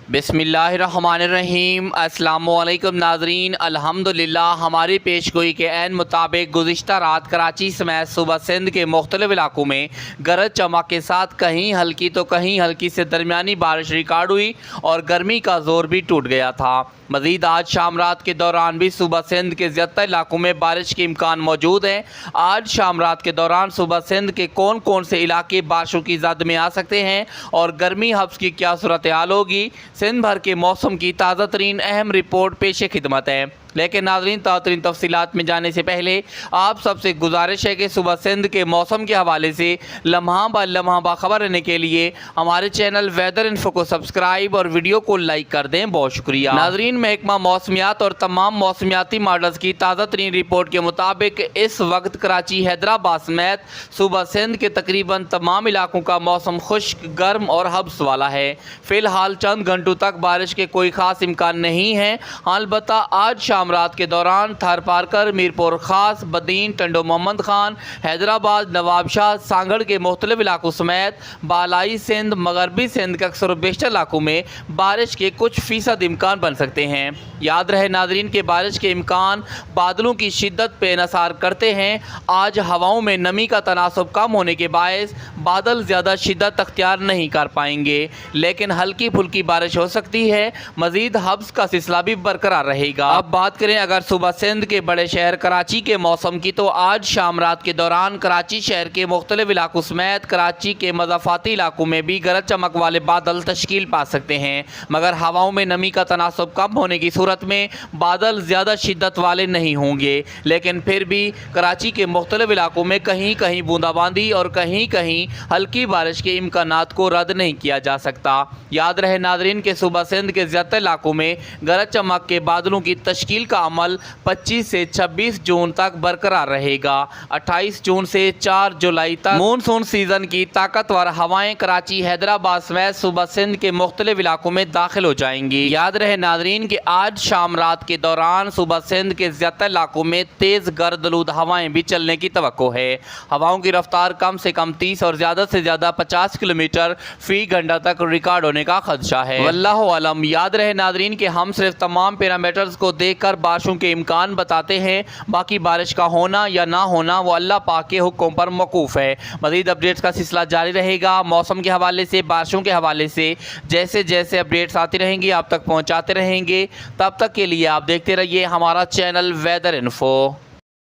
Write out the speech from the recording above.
बिस्मिल्लाहिर्रहमानिर्रहीम। अस्सलामु अलैकुम नाज़रीन। अल्हम्दुलिल्लाह हमारी पेशगोई के ऐन मुताबिक गुज़िश्ता रात कराची समेत सूबा सिंध के मुख्तलिफ इलाकों में गरज चमक के साथ कहीं हल्की से दरमियानी बारिश रिकॉर्ड हुई और गर्मी का ज़ोर भी टूट गया था। मज़ीद आज शाम रात के दौरान भी सूबा सिंध के ज़्यादातर इलाकों में बारिश के इम्कान मौजूद हैं। आज शाम रात के दौरान सूबा सिंध के कौन कौन से इलाके बारिशों की ज़द में आ सकते हैं और गर्मी हब्स की क्या सूरत हाल होगी, सिंध भर के मौसम की ताज़ा तरीन अहम रिपोर्ट पेश खिदमत है। लेकिन नाज़रीन, ताज़ा तरीन तफसीलात में जाने से पहले आप सबसे गुजारिश है कि सुबह सिंध के मौसम के हवाले से लम्हा बाखबर रहने के लिए हमारे चैनल वेदर इन्फो को सब्सक्राइब और वीडियो को लाइक कर दें। बहुत शुक्रिया। नाज़रीन, महकमा मौसमियात और तमाम मौसमियाती मॉडल्स की ताज़ा तरीन रिपोर्ट के मुताबिक इस वक्त कराची, हैदराबाद समेत सूबा सिंध के तकरीबन तमाम इलाकों का मौसम खुश्क, गर्म और हब्स वाला है। फ़िलहाल चंद घंटों तक बारिश के कोई ख़ास इम्कान नहीं है। अलबत्ता आज शाम रात के दौरान थार पारकर, मीरपुर खास, बदीन, टंडो मोहम्मद खान, हैदराबाद, नवाबशाह, सांगड़ के मुख्तलिफ इलाकों समेत बालाई सिंध, मगरबी सिंध के अक्सर बेशतर इलाकों में बारिश के कुछ फ़ीसद इम्कान बन सकते हैं। याद रहे नाजरीन के बारिश के इम्कान बादलों की शिद्दत पे इन्हसार करते हैं। आज हवाओं में नमी का तनासब कम होने के बायस बादल ज़्यादा शिद्दत अख्तियार नहीं कर पाएंगे, लेकिन हल्की फुल्की बारिश हो सकती है। मज़ीद हब्स का सिलसिला भी बरकरार रहेगा। अब बात करें अगर सूबा सिंध के बड़े शहर कराची के मौसम की, तो आज शाम रात के दौरान कराची शहर के मुख्तलिफ इलाकों समेत कराची के मज़ाफ़ाती इलाकों में भी गरज चमक वाले बादल तश्कील पा सकते हैं, मगर हवाओं में नमी का तनासब कम होने की सूरत में बादल ज़्यादा शिद्दत वाले नहीं होंगे। लेकिन फिर भी कराची के मुख्तलिफ इलाकों में कहीं कहीं बूंदाबांदी और कहीं कहीं हल्की बारिश के इम्कानात को रद्द नहीं किया जा सकता। याद रहे नाजरीन के सूबा सिंध के ज़्यादातर इलाकों में गरज चमक के बादलों की तश्कील का अमल 25 से 26 जून तक बरकरार रहेगा। 28 जून से 4 जुलाई तक मानसून सीजन की ताकतवर हवाएं कराची, हैदराबाद समेत सूबा सिंध के मुख्तलिफ इलाकों में दाखिल हो जाएंगी। याद रहे नाजरीन कि आज शाम रात के दौरान सूबा सिंध के ज़्यादातर इलाकों में तेज़ गर्द-आलूद हवाएं भी चलने की तवक्को है। हवाओं की रफ्तार कम से कम 30 और ज़्यादा से ज़्यादा 50 किलोमीटर फी घंटा तक रिकॉर्ड होने का खदशा है। वल्लाहु आलम। याद रहे नाजरीन कि हम सिर्फ तमाम पैरामीटर्स को देखकर बारिशों के इम्कान बताते हैं, बाकी बारिश का होना या ना होना वो अल्लाह पाक के हुक्म पर मौकूफ़ है। मज़ीद अपडेट्स का सिलसिला जारी रहेगा। मौसम के हवाले से, बारिशों के हवाले से जैसे जैसे अपडेट्स आती रहेंगी आप तक पहुँचाते रहेंगे। तब तक के लिए आप देखते रहिए हमारा चैनल वेदर इन्फो।